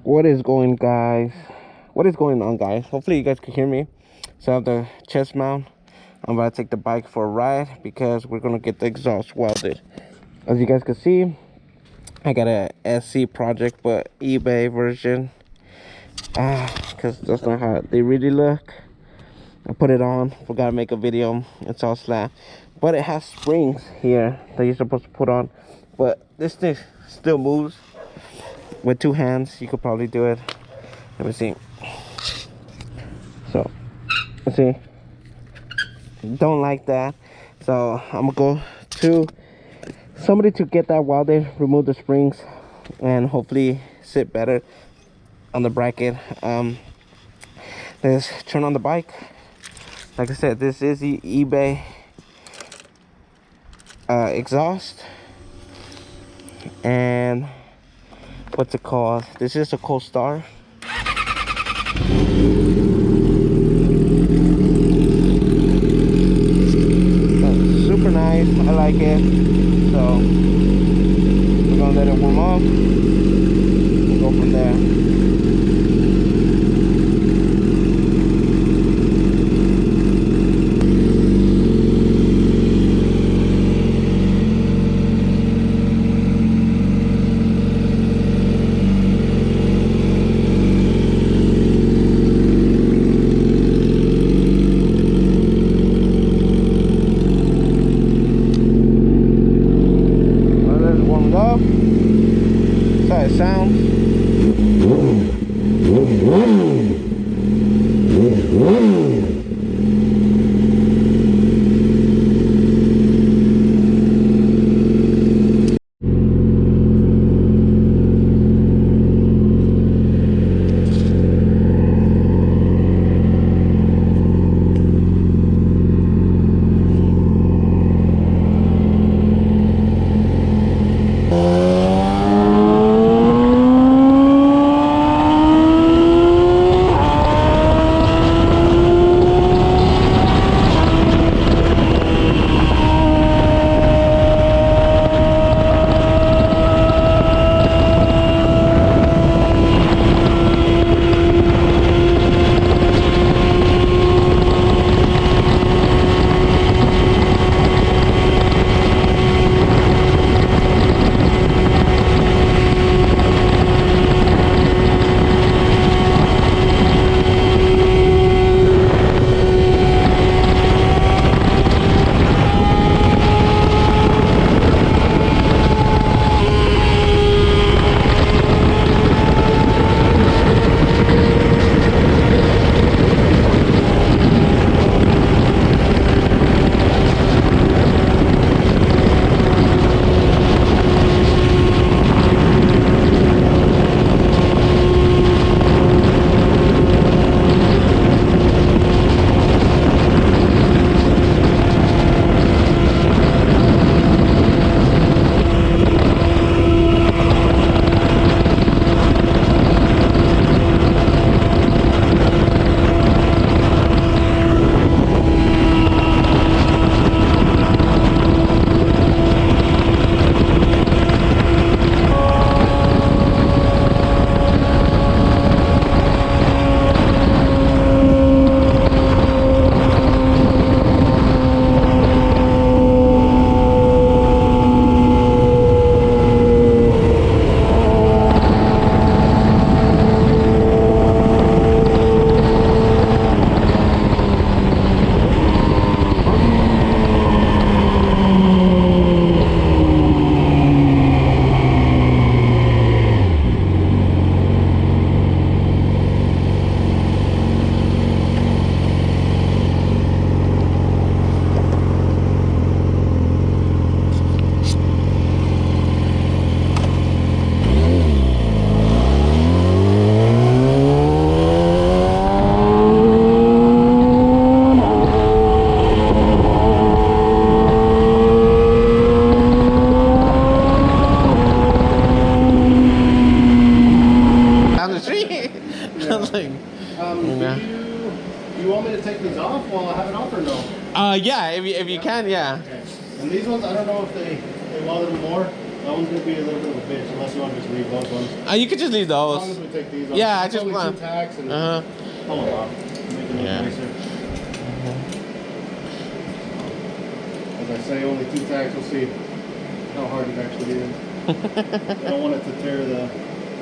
What is going, guys? What is going on, guys? Hopefully you guys can hear me. So I have the chest mount. I'm about to take the bike for a ride because we're gonna get the exhaust welded. As you guys can see, I got a SC project but eBay version, because that's not how they really look. I put it on, forgot to make a video. It's all slack, but it has springs here that you're supposed to put on, but this thing still moves. With two hands you could probably do it. Let me see. So let's see, don't like that, so I'm gonna go to somebody to get that welded, remove the springs, and hopefully sit better on the bracket. Let's turn on the bike. Like I said, this is the eBay exhaust, and what's it called? This is a Cold Star. Super nice, I like it. So we're gonna let it warm up and go from there. Up. That's how it sounds. Do you want me to take these off while I have it off or no? Yeah, if you can, yeah. Okay. And these ones, I don't know if they welded them more. That one's gonna be a little bit of a bitch unless you want to just leave those ones. You could just leave As long those. as we take these off. Yeah, I It's just only want. 2 tacks and Uh huh. pull them off. Make it look Yeah. nicer. As I say, only 2 tacks. We'll see how hard it actually is. I don't want it to tear the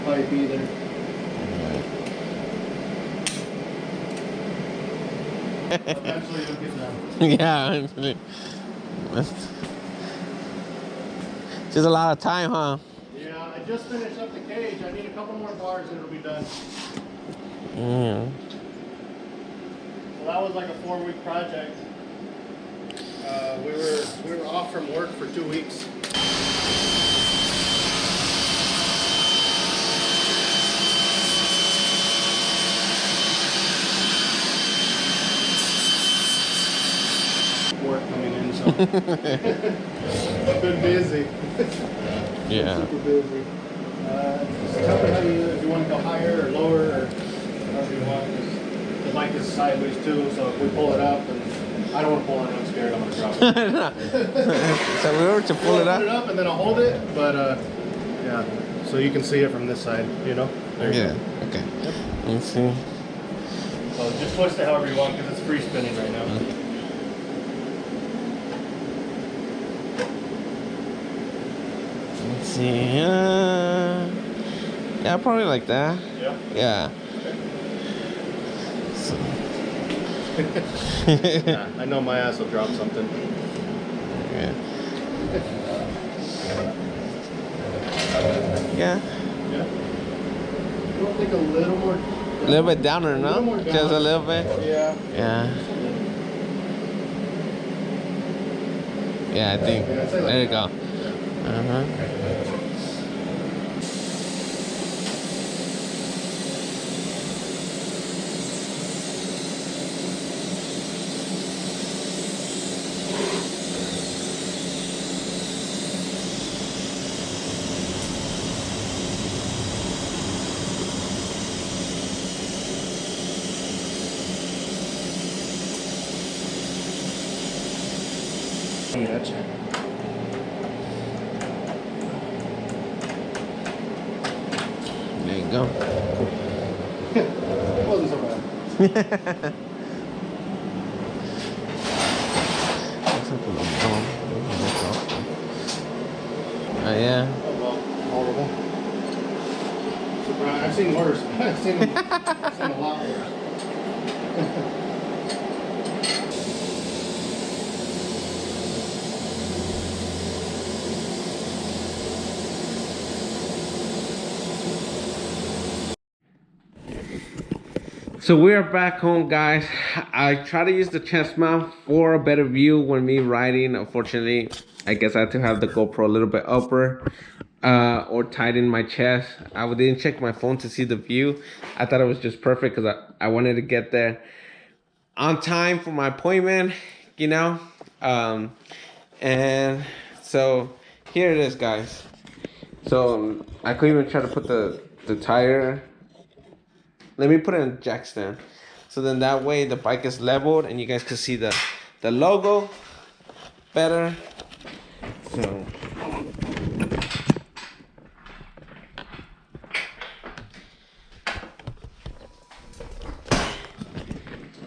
pipe either. Eventually it'll get done. Yeah. Just a lot of time, huh? Yeah, I just finished up the cage. I need a couple more bars and it'll be done. Mm. So that was like a 4-week project. We were off from work for 2 weeks. Work coming in, so been busy. Yeah. Super busy. Just tell me how if you want to go higher or lower or however you want. The mic is sideways too, so if we pull it up, and I don't want to pull it, I'm scared I'm going to drop it. So we were to pull it Put it up and then I'll hold it, but yeah, so you can see it from this side, you know? There you Yeah. go. Okay. Let's see. So just twist it however you want because it's free spinning right now. Let's see. Yeah, probably like that. Yeah. Yeah. So. Yeah, I know my ass will drop something. Yeah. Yeah. Yeah. You want to take a little more? A little bit downer, no? little more down. Just a little bit. Yeah. Yeah. Yeah, I think. Yeah, I'd say like There you that. go. Uh-huh. Gotcha. There you go. It wasn't so bad. Oh yeah. Oh well, horrible. Surprise. I've seen worse. I've seen a lot worse. So we're back home, guys. I try to use the chest mount for a better view when me riding. Unfortunately, I guess I had to have the GoPro a little bit upper or tight in my chest. I didn't check my phone to see the view. I thought it was just perfect because I wanted to get there on time for my appointment, you know. And so here it is, guys. So I could even try to put the tire. Let me put it in jack stand. So then that way the bike is leveled and you guys can see the logo better.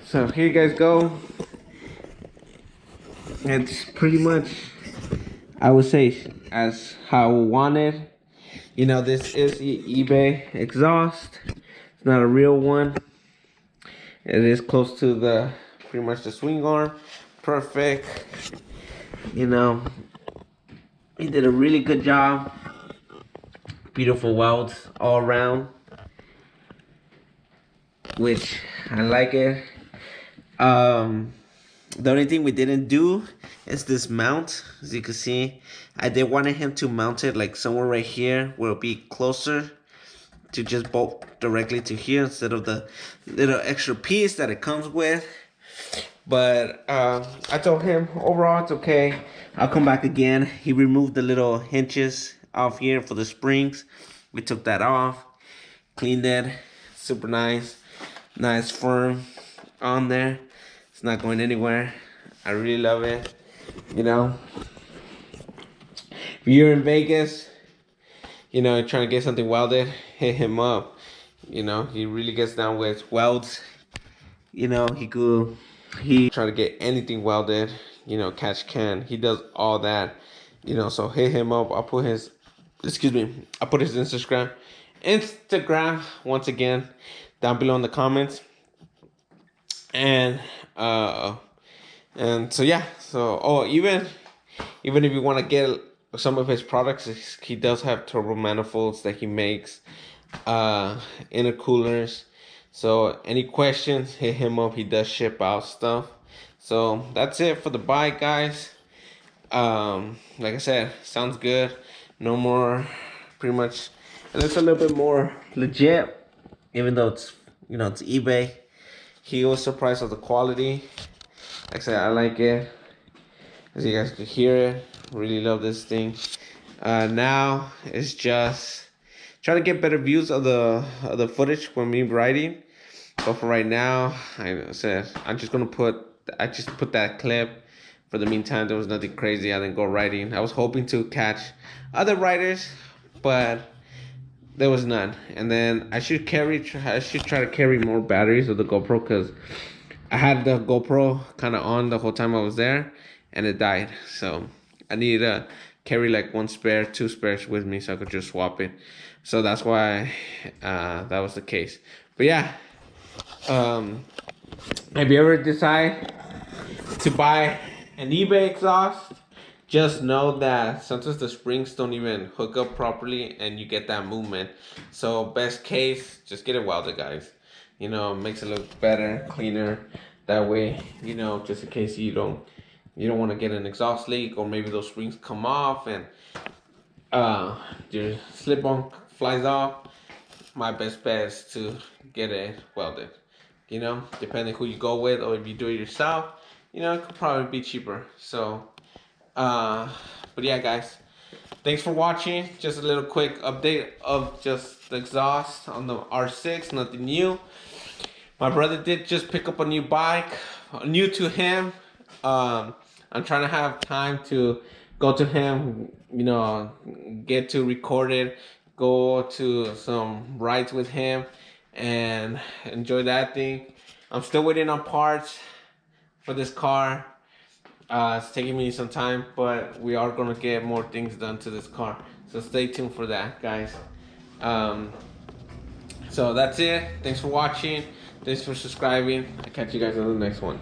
So here you guys go. It's pretty much, I would say, as how I want it. You know, this is the eBayExhaust. It's not a real one. It is close to pretty much the swing arm. Perfect. You know, he did a really good job. Beautiful welds all around, which I like it. The only thing we didn't do is this mount. As you can see, I did wanted him to mount it like somewhere right here where it'll be closer to just bolt directly to here instead of the little extra piece that it comes with. But I told him overall it's okay. I'll come back again. He removed the little hinges off here for the springs. We took that off, cleaned it. Super nice, nice firm on there. It's not going anywhere. I really love it, you know. if you're in Vegas, you know, trying to get something welded, hit him up. You know, he really gets down with welds. You know, he trying to get anything welded, you know, catch can. He does all that, you know, so hit him up. I'll put his, I'll put his Instagram once again down below in the comments. And so yeah, so even if you want to get some of his products, he does have turbo manifolds that he makes, intercoolers. So any questions, hit him up. He does ship out stuff. So that's it for the bike, guys. Like I said, sounds good. No more, pretty much. It looks a little bit more legit, even though it's, you know, it's eBay. He was surprised of the quality. Like I said, I like it. As you guys could hear it, really love this thing. Now it's just trying to get better views of the footage when me riding. But for right now, I said I just put that clip. For the meantime, there was nothing crazy. I didn't go riding. I was hoping to catch other riders, but there was none. And then I should try to carry more batteries of the GoPro, because I had the GoPro kind of on the whole time I was there, and it died. So I needed to carry like two spares with me, so I could just swap it. So that's why that was the case. But yeah, if you ever decide to buy an eBayExhaust, just know that sometimes the springs don't even hook up properly and you get that movement. So best case, just get it welded, guys. You know, it makes it look better, cleaner. That way, you know, just in case you don't want to get an exhaust leak, or maybe those springs come off and your slip-on flies off. My best bet is to get it welded. You know, depending who you go with, or if you do it yourself, you know, it could probably be cheaper. So but yeah, guys, thanks for watching. Just a little quick update of just the exhaust on the R6. Nothing new. My brother did just pick up a new bike, new to him. I'm trying to have time to go to him, you know, get to record it, go to some rides with him, and enjoy that thing. I'm still waiting on parts for this car. It's taking me some time, but we are gonna get more things done to this car. So stay tuned for that, guys. So that's it. Thanks for watching. Thanks for subscribing. I'll catch you guys on the next one.